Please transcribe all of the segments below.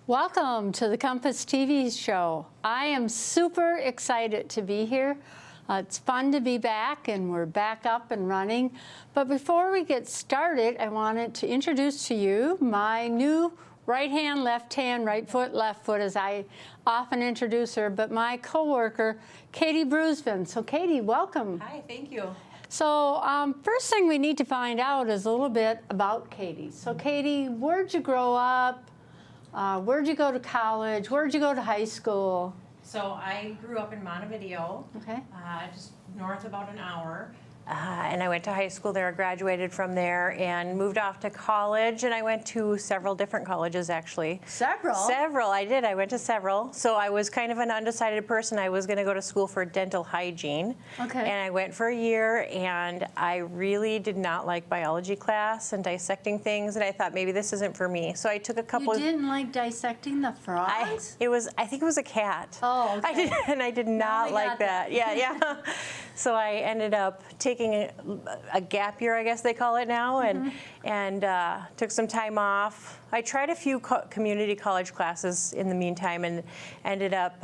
Welcome to the Compass TV show. I am super excited to be here. It's fun to be back, and we're back up and running. But before we get started, I wanted to introduce to you my new right hand, left foot, as I often introduce her, but my coworker, Katie Brusvin. So Katie, welcome. Hi, thank you. So first thing we need to find out is a little bit about Katie. So Katie, where'd you grow up? Where'd you go to college? Where'd you go to high school? So I grew up in Montevideo, Okay. Just north about an hour. And I went to high school there, graduated from there, and moved off to college. And I went to several different colleges, actually. Several? Several, I did. I went to several. So I was kind of an undecided person. I was going to go to school for dental hygiene. Okay. And I went for a year, and I really did not like biology class and dissecting things. And I thought maybe this isn't for me. So I took a couple. You didn't like dissecting the frogs? I think it was a cat. Oh, okay. I did not like that. Yeah. So I ended up taking a gap year, I guess they call it now, and took some time off. I tried a few community college classes in the meantime, and ended up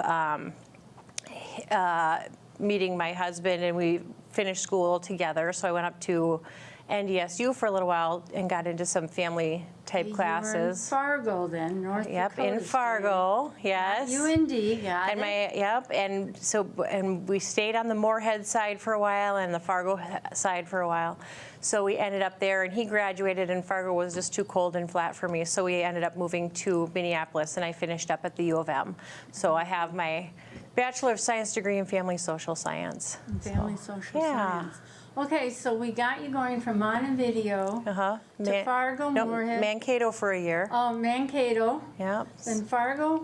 meeting my husband, and we finished school together. So I went up to NDSU for a little while and got into some family type classes. You were in Fargo then, North Dakota. Yep, in Fargo, yes. UND, got and it. And we stayed on the Moorhead side for a while and the Fargo side for a while. So we ended up there, and he graduated, and Fargo was just too cold and flat for me. So we ended up moving to Minneapolis, and I finished up at the U of M. So I have my Bachelor of Science degree in Family Social Science. Social Science. Okay, so we got you going from Montevideo to Fargo, Moorhead. Mankato for a year. Oh, Mankato. Yep. Then Fargo.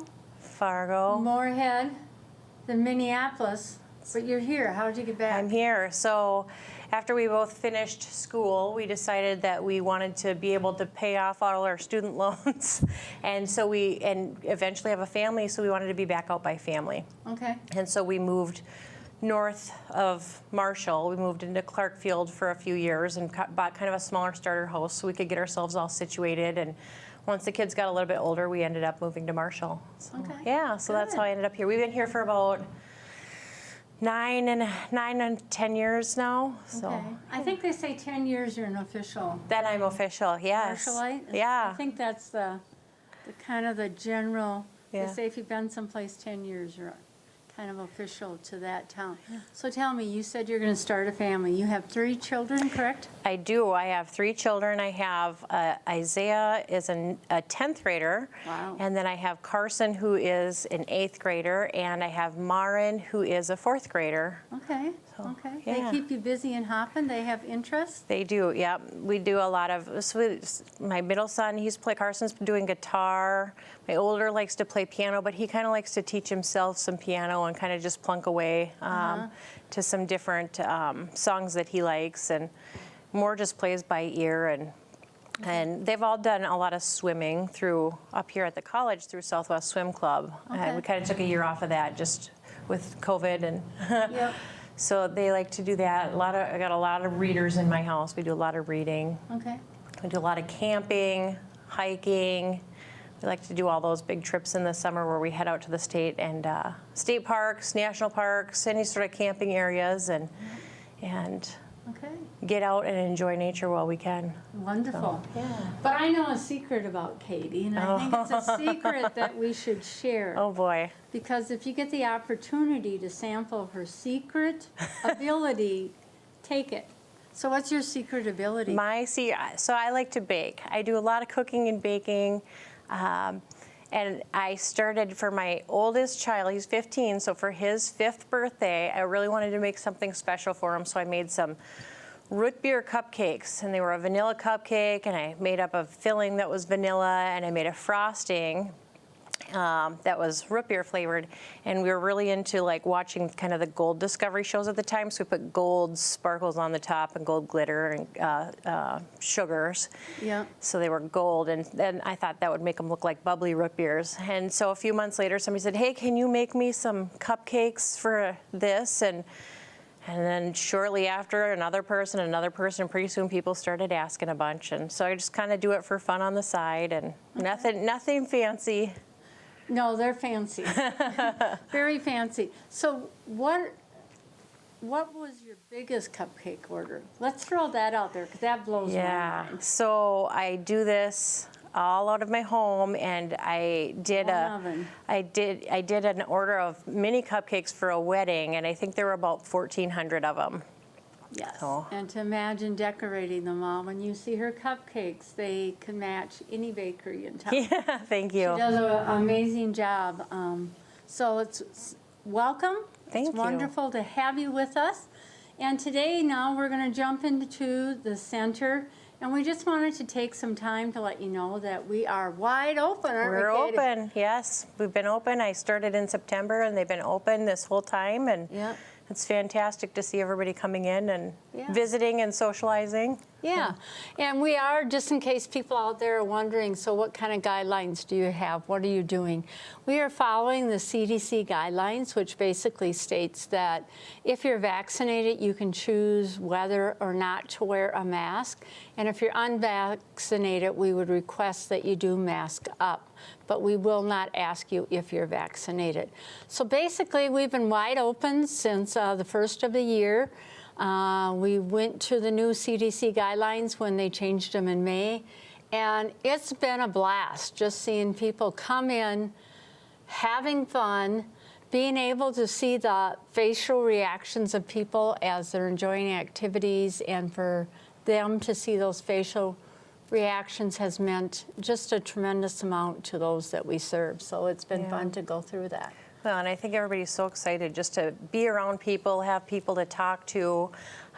Moorhead. Then Minneapolis. But you're here. How did you get back? I'm here. So after we both finished school, we decided that we wanted to be able to pay off all our student loans. And so and eventually have a family, so we wanted to be back out by family. Okay. And so we moved north of Marshall. We moved into Clarkfield for a few years and bought kind of a smaller starter house so we could get ourselves all situated. And once the kids got a little bit older, we ended up moving to Marshall. So, okay. Yeah, so that's how I ended up here. We've been here for about 9 and 10 years now. So. Okay. I think they say 10 years you're an official. Then I'm official, yes. Marshallite? Yeah. I think that's the kind of the general, Yeah. They say if you've been someplace 10 years, you're kind of official to that town. So tell me, you said you're going to start a family. You have 3 children, correct? I do. I have 3 children. I have Isaiah is a 10th grader. Wow. And then I have Carson, who is an 8th grader, and I have Marin, who is a 4th grader. Okay. Okay. Yeah. They keep you busy and hopping. They have interests. They do. Yeah. We do a lot of. So my middle son, Carson's doing guitar. My older likes to play piano, but he kind of likes to teach himself some piano and kind of just plunk away to some different songs that he likes, and more just plays by ear. And they've all done a lot of swimming through up here at the college through Southwest Swim Club. Okay. We kind of took a year off of that just with COVID and. Yep. So they like to do that. I got a lot of readers in my house. We do a lot of reading. Okay. We do a lot of camping, hiking. We like to do all those big trips in the summer where we head out to the state and state parks, national parks, any sort of camping areas, and Okay. get out and enjoy nature while we can. Wonderful. So, yeah. But I know a secret about Katie, and I think it's a secret that we should share. Oh boy. Because if you get the opportunity to sample her secret ability, take it. So what's your secret ability? So I like to bake. I do a lot of cooking and baking. And I started for my oldest child, he's 15, so for his 5th birthday, I really wanted to make something special for him, so I made some root beer cupcakes, and they were a vanilla cupcake, and I made up a filling that was vanilla, and I made a frosting that was root beer flavored, and we were really into like watching kind of the gold discovery shows at the time, so we put gold sparkles on the top and gold glitter and sugars. Yeah. So they were gold, and then I thought that would make them look like bubbly root beers. And so a few months later, somebody said, "Hey, can you make me some cupcakes for this?" And then shortly after, another person, pretty soon people started asking a bunch. And so I just kind of do it for fun on the side, and nothing fancy. No, they're fancy. Very fancy. So what was your biggest cupcake order? Let's throw that out there because that blows my mind. So I do this all out of my home, and I did oven. I did an order of mini cupcakes for a wedding, and I think there were about 1,400 of them. Yes. So. And to imagine decorating them all. When you see her cupcakes, they can match any bakery in town. Yeah, thank you. She does an amazing job. So it's welcome. Thank it's you. wonderful to have you with us. And today, now we're going to jump into the center. And we just wanted to take some time to let you know that we are wide open, aren't we, We're Katie? open, yes. We've been open. I started in September, and they've been open this whole time. And Yep. it's fantastic to see everybody coming in and Yeah. visiting and socializing. Yeah, and we are, just in case people out there are wondering, so what kind of guidelines do you have? What are you doing? We are following the CDC guidelines, which basically states that if you're vaccinated, you can choose whether or not to wear a mask. And if you're unvaccinated, we would request that you do mask up. But we will not ask you if you're vaccinated. So basically, we've been wide open since the first of the year. We went to the new CDC guidelines when they changed them in May, and it's been a blast just seeing people come in, having fun, being able to see the facial reactions of people as they're enjoying activities, and for them to see those facial reactions has meant just a tremendous amount to those that we serve. So it's been fun to go through that. Well, and I think everybody's so excited just to be around people, have people to talk to,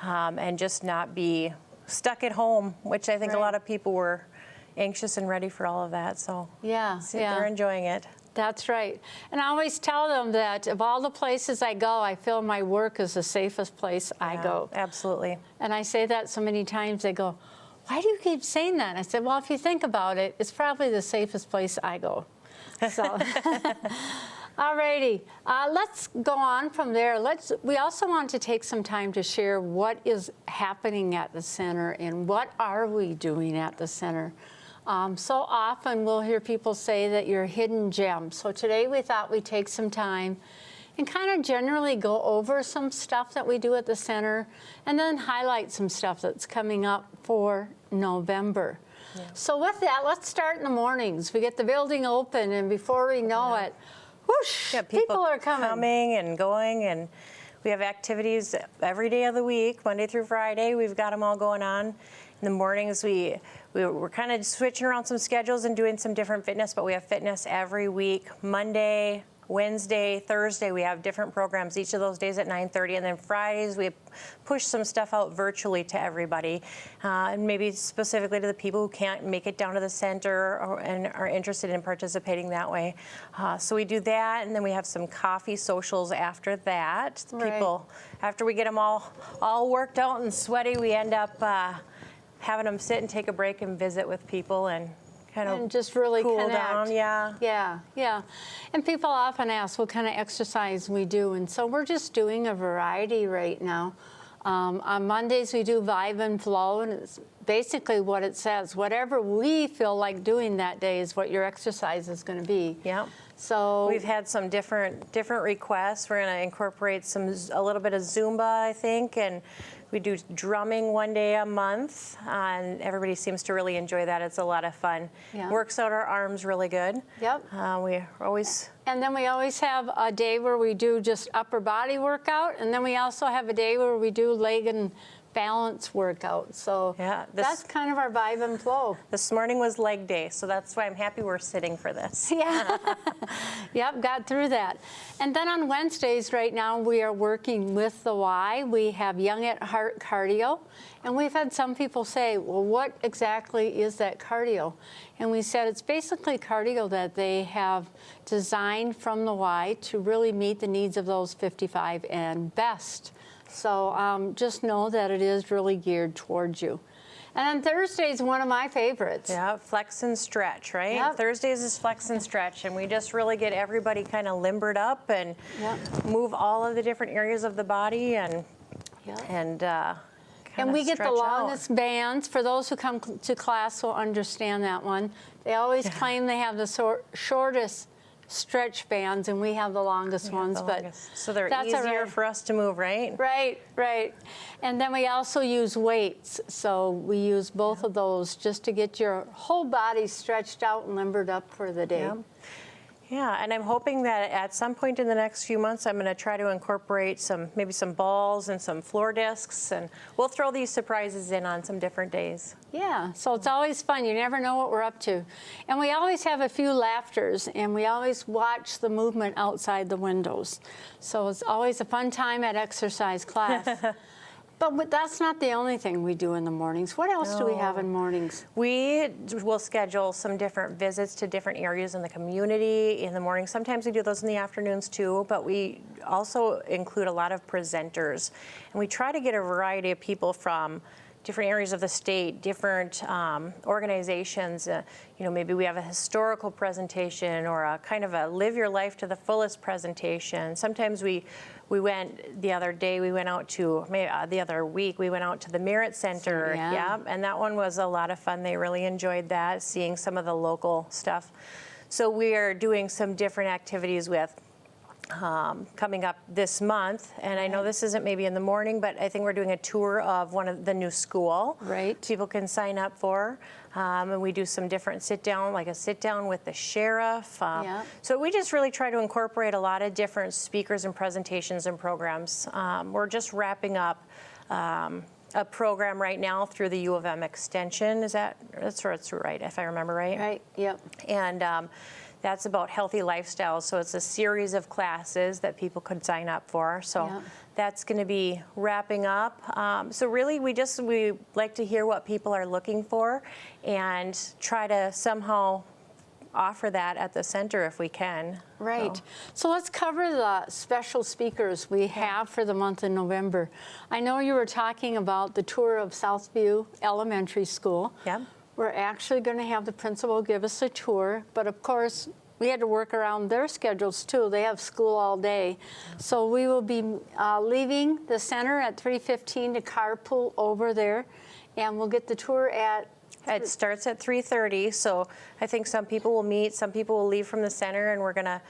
and just not be stuck at home, which I think a lot of people were anxious and ready for all of that. So they're enjoying it. That's right. And I always tell them that of all the places I go, I feel my work is the safest place I go. Absolutely. And I say that so many times, they go, why do you keep saying that? And I said, well, if you think about it, it's probably the safest place I go. So. All righty, let's go on from there. We also want to take some time to share what is happening at the center and what are we doing at the center. So often we'll hear people say that you're a hidden gem. So today we thought we'd take some time and kind of generally go over some stuff that we do at the center and then highlight some stuff that's coming up for November. Yeah. So with that, let's start in the mornings. We get the building open, and before we know it, whoosh, people are coming and going, and we have activities every day of the week, Monday through Friday. We've got them all going on. In the mornings, we're kind of switching around some schedules and doing some different fitness, but we have fitness every week. Monday, Wednesday, Thursday, we have different programs each of those days at 9:30, and then Fridays we push some stuff out virtually to everybody, and maybe specifically to the people who can't make it down to the center and are interested in participating that way. So we do that, and then we have some coffee socials after that. People, after we get them all worked out and sweaty, we end up having them sit and take a break and visit with people and kind of just really cool connect. down. Yeah. And people often ask what kind of exercise we do, and so we're just doing a variety right now. On Mondays we do Vibe and Flow, and it's basically what it says. Whatever we feel like doing that day is what your exercise is going to be. Yeah. So we've had some different requests. We're going to incorporate a little bit of Zumba, I think, and we do drumming one day a month, and everybody seems to really enjoy that. It's a lot of fun. Yeah. Works out our arms really good. Yep. We always. And then we always have a day where we do just upper body workout, and then we also have a day where we do leg and balance workout. So that's kind of our Vibe and Flow. This morning was leg day, so that's why I'm happy we're sitting for this. Yeah. Yep, got through that. And then on Wednesdays right now, we are working with the Y. We have Young at Heart cardio. And we've had some people say, well, what exactly is that cardio? And we said it's basically cardio that they have designed from the Y to really meet the needs of those 55 and best. So just know that it is really geared towards you. And then Thursday's one of my favorites. Yeah, flex and stretch, right? Yep. Thursdays is flex and stretch, and we just really get everybody kind of limbered up and move all of the different areas of the body and we get the longest bands. For those who come to class will understand that one. They always claim they have the shortest stretch bands, and we have the longest ones, but so they're that's all easier right. for us to move, right? Right. And then we also use weights, so we use both of those just to get your whole body stretched out and limbered up for the day. Yeah, and I'm hoping that at some point in the next few months, I'm going to try to incorporate maybe some balls and some floor discs, and we'll throw these surprises in on some different days. Yeah, so it's always fun. You never know what we're up to. And we always have a few laughters, and we always watch the movement outside the windows. So it's always a fun time at exercise class. But that's not the only thing we do in the mornings. What else do we have in mornings? We will schedule some different visits to different areas in the community in the morning. Sometimes we do those in the afternoons too, but we also include a lot of presenters. And we try to get a variety of people from different areas of the state, different organizations. Maybe we have a historical presentation or a kind of a live your life to the fullest presentation. Sometimes we went the other day, we went out to, the other week, we went out to the Merit Center. Yeah. And that one was a lot of fun. They really enjoyed that, seeing some of the local stuff. So we are doing some different activities with coming up this month, and I know this isn't maybe in the morning, but I think we're doing a tour of one of the new school. Right. People can sign up for, and we do some different sit-down, like a sit-down with the sheriff. So we just really try to incorporate a lot of different speakers and presentations and programs. We're just wrapping up a program right now through the U of M Extension. That's right, if I remember right? Right, yep. And that's about healthy lifestyles. So it's a series of classes that people could sign up for. So that's going to be wrapping up. So really, we like to hear what people are looking for and try to somehow offer that at the center if we can. Right. So let's cover the special speakers we have for the month of November. I know you were talking about the tour of Southview Elementary School. Yeah. We're actually going to have the principal give us a tour, but of course, we had to work around their schedules too. They have school all day. So we will be leaving the center at 3:15 to carpool over there, and we'll get the tour at... It starts at 3:30, so I think some people will meet, some people will leave from the center, and we're going to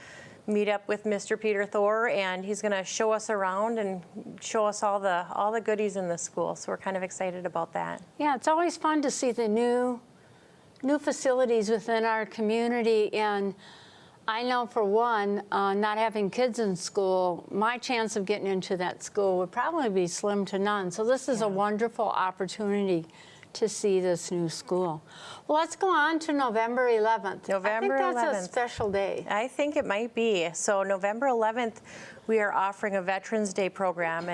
meet up with Mr. Peter Thor, and he's going to show us around and show us all the goodies in the school. So we're kind of excited about that. Yeah, it's always fun to see the new facilities within our community. And I know, for one, not having kids in school, my chance of getting into that school would probably be slim to none. So this is a wonderful opportunity to see this new school. Well, let's go on to November 11th. November 11th. I think that's a special day. I think it might be. So November 11th, we are offering a Veterans Day program,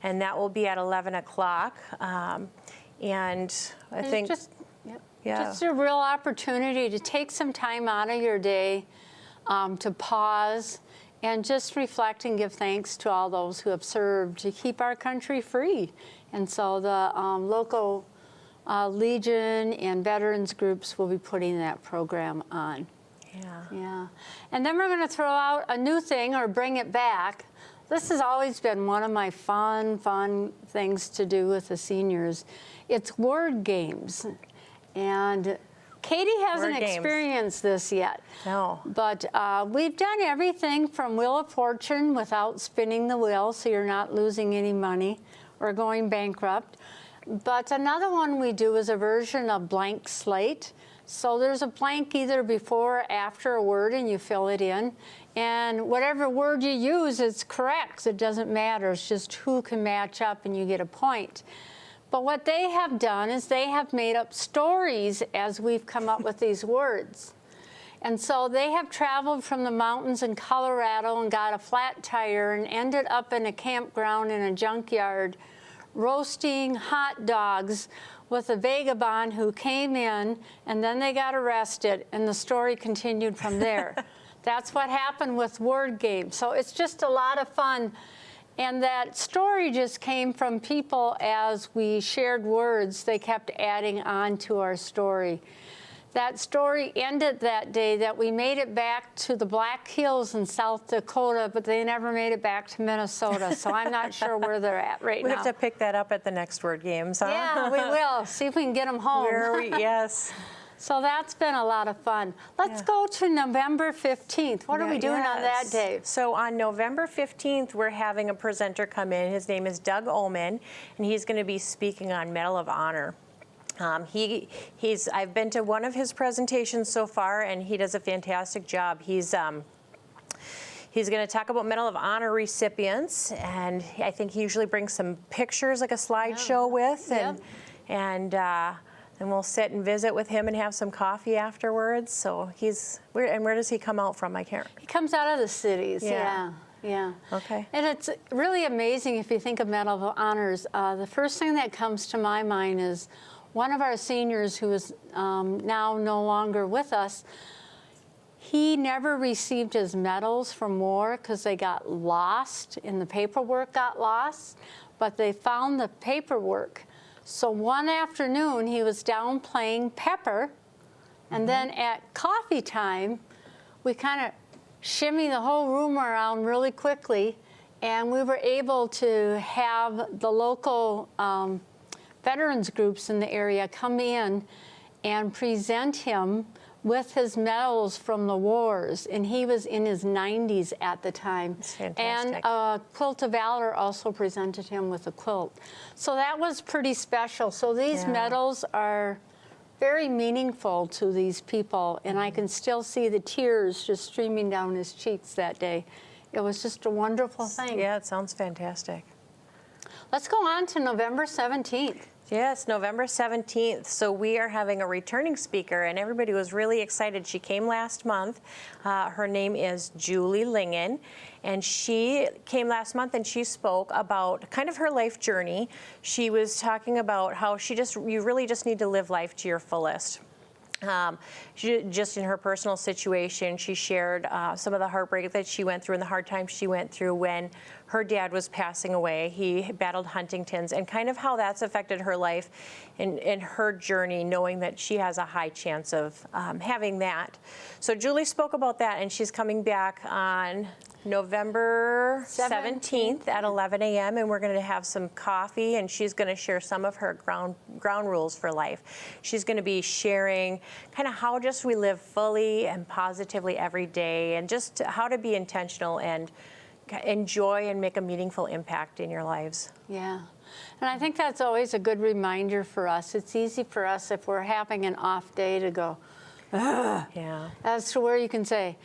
and that will be at 11 o'clock. And I think... Just a real opportunity to take some time out of your day to pause and just reflect and give thanks to all those who have served to keep our country free. And so the local Legion and veterans groups will be putting that program on. Yeah. And then we're going to throw out a new thing, or bring it back. This has always been one of my fun things to do with the seniors. It's word games. And Katie hasn't experienced this yet. No. But we've done everything from Wheel of Fortune without spinning the wheel, so you're not losing any money or going bankrupt. But another one we do is a version of blank slate. So there's a blank either before or after a word, and you fill it in. And whatever word you use, it's correct. It doesn't matter. It's just who can match up, and you get a point. But what they have done is they have made up stories as we've come up with these words. And so they have traveled from the mountains in Colorado and got a flat tire and ended up in a campground in a junkyard roasting hot dogs with a vagabond who came in, and then they got arrested, and the story continued from there. That's what happened with word games. So it's just a lot of fun. And that story just came from people as we shared words. They kept adding on to our story. That story ended that day that we made it back to the Black Hills in South Dakota, but they never made it back to Minnesota, so I'm not sure where they're at right now. We have to pick that up at the next word games, huh? Yeah, we will. See if we can get them home. Yes. So that's been a lot of fun. Let's go to November 15th. What are we doing on that day? So on November 15th, we're having a presenter come in. His name is Doug Ullman, and he's going to be speaking on Medal of Honor. I've been to one of his presentations so far, and he does a fantastic job. He's going to talk about Medal of Honor recipients, and I think he usually brings some pictures, like a slideshow with, and we'll sit and visit with him and have some coffee afterwards. So where does he come out from? I can't. He comes out of the cities. Yeah. Okay. And it's really amazing if you think of Medal of Honors. The first thing that comes to my mind is one of our seniors who is now no longer with us. He never received his medals from war because they got lost, and the paperwork got lost, but they found the paperwork. So one afternoon, he was down playing Pepper, and then at coffee time, we kind of shimmy the whole room around really quickly, and we were able to have the local veterans groups in the area come in and present him with his medals from the wars, and he was in his 90s at the time. That's fantastic. And Quilt of Valor also presented him with a quilt. So that was pretty special. So these medals are very meaningful to these people, and I can still see the tears just streaming down his cheeks that day. It was just a wonderful thing. Yeah, it sounds fantastic. Let's go on to November 17th. Yes, November 17th. So we are having a returning speaker, and everybody was really excited. She came last month. Her name is Julie Lingen, and she came last month and she spoke about kind of her life journey. She was talking about how you really just need to live life to your fullest. Just in her personal situation, she shared some of the heartbreak that she went through and the hard times she went through when her dad was passing away. He battled Huntington's, and kind of how that's affected her life and her journey, knowing that she has a high chance of having that. So Julie spoke about that, and she's coming back on November 17th at 11 a.m. and we're going to have some coffee, and she's going to share some of her ground rules for life. She's going to be sharing kind of how just we live fully and positively every day, and just how to be intentional and enjoy and make a meaningful impact in your lives. Yeah. And I think that's always a good reminder for us. It's easy for us if we're having an off day to go, ugh. Yeah. As to where you can say,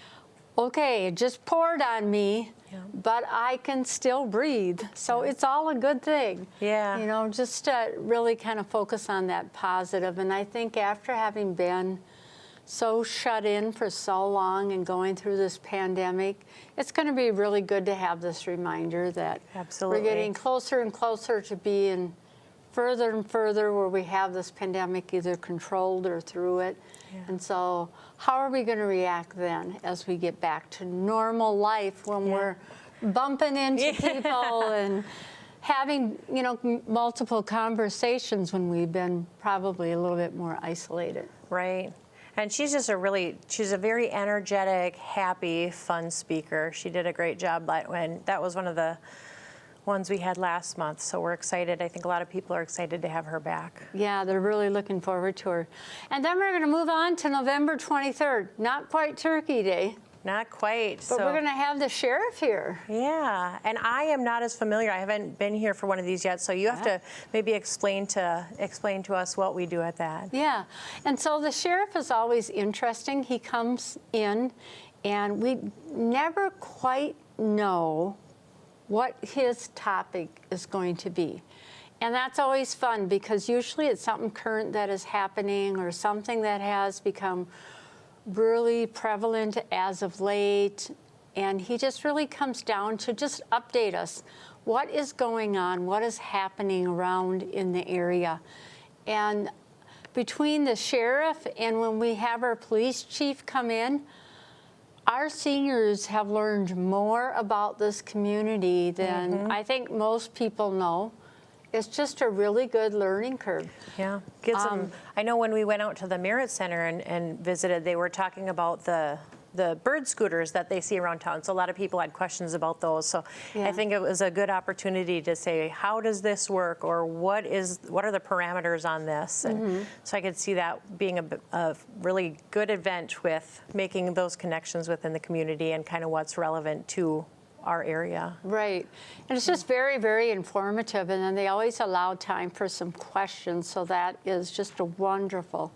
okay, it just poured on me, but I can still breathe. So it's all a good thing. Yeah. You know, just to really kind of focus on that positive. And I think after having been so shut in for so long and going through this pandemic, it's going to be really good to have this reminder that Absolutely. we're getting closer and closer to being further and further where we have this pandemic either controlled or through it. Yeah. And so how are we going to react then as we get back to normal life when we're bumping into people and having, you know, multiple conversations when we've been probably a little bit more isolated. Right. And she's just she's a very energetic, happy, fun speaker. She did a great job, but that was one of the ones we had last month. So we're excited. I think a lot of people are excited to have her back. Yeah, they're really looking forward to her. And then we're going to move on to November 23rd. Not quite Turkey Day. Not quite. But we're going to have the sheriff here. Yeah, and I am not as familiar. I haven't been here for one of these yet, so you have to maybe explain to us what we do at that. Yeah, and so the sheriff is always interesting. He comes in, and we never quite know what his topic is going to be. And that's always fun because usually it's something current that is happening or something that has become really prevalent as of late, and he just really comes down to just update us. What is going on? What is happening around in the area? And between the sheriff and when we have our police chief come in, our seniors have learned more about this community than I think most people know. It's just a really good learning curve. Yeah, gives them. I know when we went out to the Merit Center and visited, they were talking about the the bird scooters that they see around town. So a lot of people had questions about those. So I think it was a good opportunity to say, how does this work, or what are the parameters on this? And so I could see that being a really good event with making those connections within the community and kind of what's relevant to our area. Right. And it's just very, very informative. And then they always allow time for some questions. So that is just a wonderful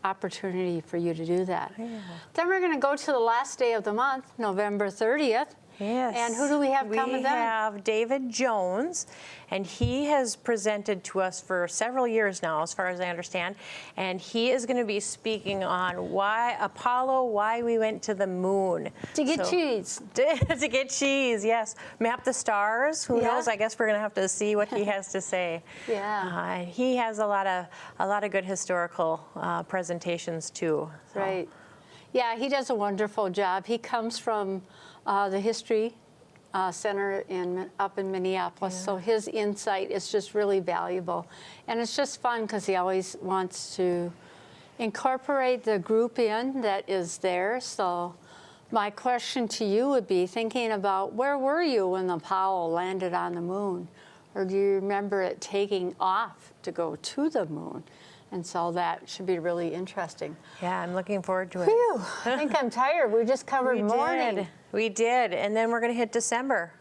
opportunity for you to do that. Yeah. Then we're going to go to the last day of the month, November 30th. Yes. And who do we have coming then? We have David Jones, and he has presented to us for several years now, as far as I understand. And he is going to be speaking on why we went to the moon. To get cheese. To get cheese, yes. Map the stars. Who knows? I guess we're going to have to see what he has to say. Yeah. He has a lot of good historical presentations too. So. Right. Yeah, he does a wonderful job. He comes from the History Center up in Minneapolis, so his insight is just really valuable. And it's just fun because he always wants to incorporate the group in that is there. So my question to you would be, thinking about, where were you when the Apollo landed on the moon? Or do you remember it taking off to go to the moon? And so that should be really interesting. Yeah, I'm looking forward to it. Whew, I think I'm tired. We just covered morning. We did, and then we're going to hit December.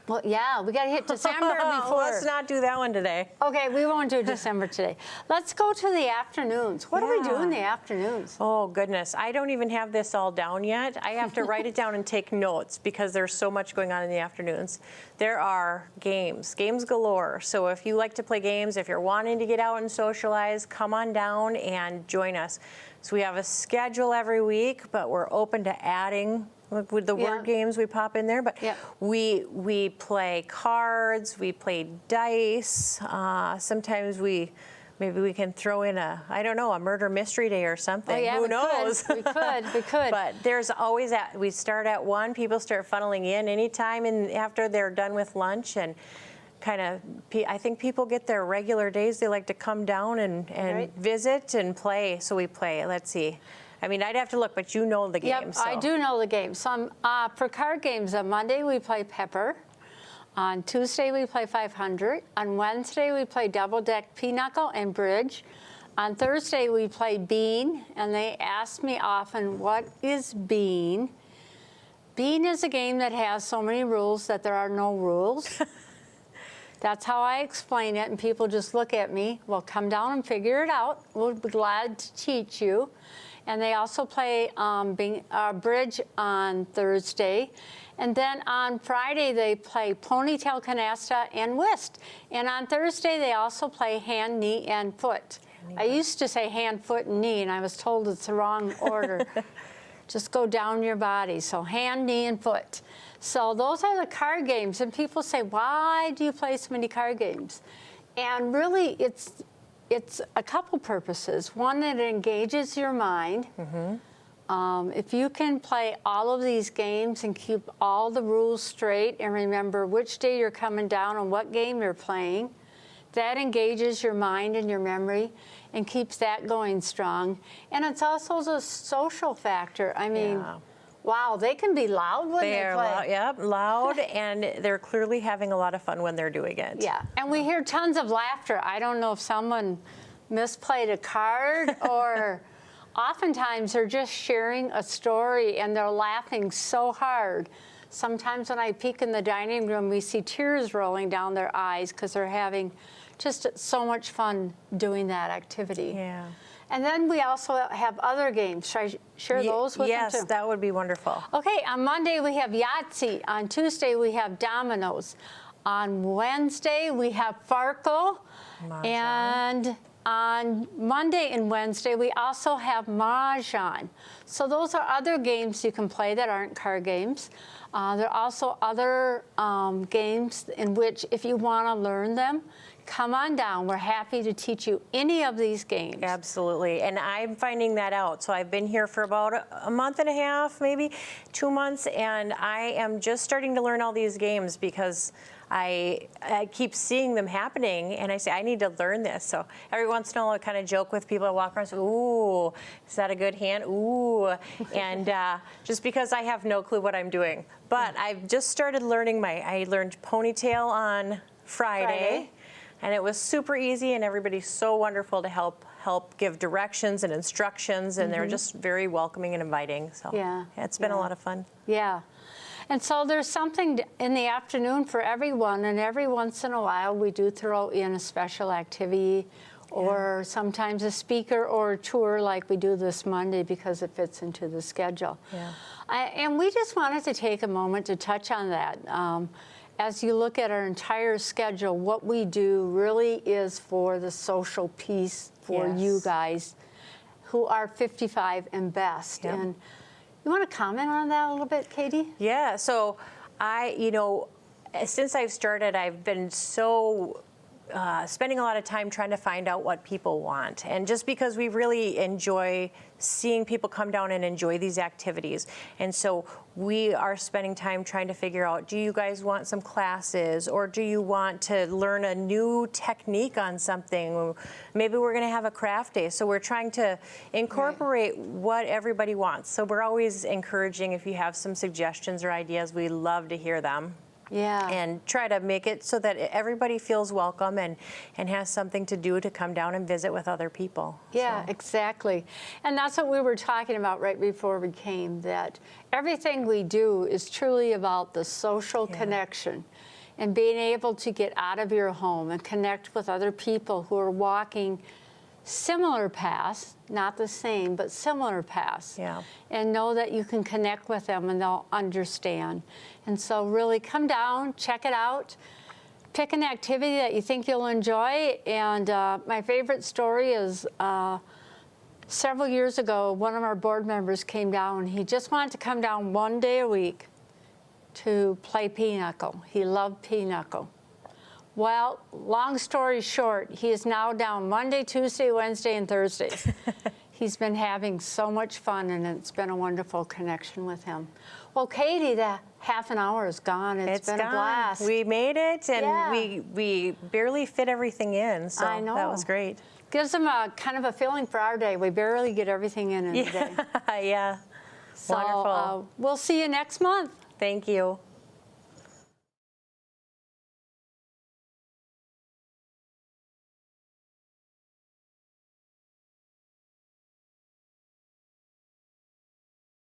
Well, yeah, we got to hit December before. Let's not do that one today. Okay, we won't do December today. Let's go to the afternoons. What do we do in the afternoons? Oh, goodness. I don't even have this all down yet. I have to write it down and take notes because there's so much going on in the afternoons. There are games galore. So if you like to play games, if you're wanting to get out and socialize, come on down and join us. So we have a schedule every week, but we're open to adding with the word games we pop in there, but we play cards, we play dice. Sometimes maybe we can throw in a murder mystery day or something. Oh, yeah, Who knows? We could. But there's always we start at 1. People start funneling in anytime and after they're done with lunch, and kind of, I think people get their regular days. They like to come down and visit and play. So we play. Let's see. I mean, I'd have to look, but you know the games. Yep, so. I do know the games. For card games, on Monday we play Pepper. On Tuesday we play 500. On Wednesday we play Double Deck Pinochle and Bridge. On Thursday we play Bean, and they ask me often, what is Bean? Bean is a game that has so many rules that there are no rules. That's how I explain it, and people just look at me. Well, come down and figure it out. We'll be glad to teach you. And they also play Bridge on Thursday. And then on Friday, they play Ponytail Canasta and Whist. And on Thursday, they also play Hand, Knee, and Foot. I used to say hand, foot, and knee, and I was told it's the wrong order. Just go down your body. So hand, knee, and foot. So those are the card games. And people say, why do you play so many card games? And really, it's a couple purposes. One, that it engages your mind. If you can play all of these games and keep all the rules straight and remember which day you're coming down and what game you're playing, that engages your mind and your memory and keeps that going strong. And it's also the social factor. I mean, wow, they can be loud when they play. Loud, and they're clearly having a lot of fun when they're doing it. Yeah, and we hear tons of laughter. I don't know if someone misplayed a card or oftentimes they're just sharing a story and they're laughing so hard. Sometimes when I peek in the dining room, we see tears rolling down their eyes because they're having just so much fun doing that activity. Yeah. And then we also have other games. Should I share those with them too? Yes, that would be wonderful. Okay, on Monday we have Yahtzee. On Tuesday we have Dominoes. On Wednesday we have Farkle. And on Monday and Wednesday we also have Mahjong. So those are other games you can play that aren't card games. There are also other games in which, if you want to learn them, come on down. We're happy to teach you any of these games. Absolutely, and I'm finding that out. So I've been here for about a month and a half, maybe 2 months, and I am just starting to learn all these games because I keep seeing them happening, and I say, I need to learn this. So every once in a while, I kind of joke with people. I walk around and say, ooh, is that a good hand? Ooh. And just because I have no clue what I'm doing. But I've just started learning I learned ponytail on Friday. And it was super easy, and everybody's so wonderful to help give directions and instructions, and they're just very welcoming and inviting. So it's been a lot of fun. Yeah. And so there's something in the afternoon for everyone, and every once in a while we do throw in a special activity or sometimes a speaker or a tour like we do this Monday because it fits into the schedule. Yeah. And we just wanted to take a moment to touch on that. As you look at our entire schedule, what we do really is for the social piece for you guys who are 55 and best. And you want to comment on that a little bit, Katie? Yeah, so since I've started, I've been so spending a lot of time trying to find out what people want. And just because we really enjoy seeing people come down and enjoy these activities. And so we are spending time trying to figure out, do you guys want some classes, or do you want to learn a new technique on something? Maybe we're going to have a craft day. So we're trying to incorporate what everybody wants. So we're always encouraging, if you have some suggestions or ideas, we love to hear them. Yeah. And try to make it so that everybody feels welcome and has something to do to come down and visit with other people. Yeah, so. Exactly. And that's what we were talking about right before we came, that everything we do is truly about the social connection and being able to get out of your home and connect with other people who are walking similar paths, not the same, but similar paths. Yeah. And know that you can connect with them and they'll understand. And so really come down, check it out, pick an activity that you think you'll enjoy. And my favorite story is several years ago, one of our board members came down. He just wanted to come down one day a week to play pinochle. He loved pinochle. Well, long story short, he is now down Monday, Tuesday, Wednesday, and Thursday. He's been having so much fun, and it's been a wonderful connection with him. Well, Katie, the half an hour is gone. It's been gone. A blast. We made it, and we barely fit everything in, so I know. That was great. Gives them a kind of a feeling for our day. We barely get everything in a day. Yeah, So, wonderful. We'll see you next month. Thank you.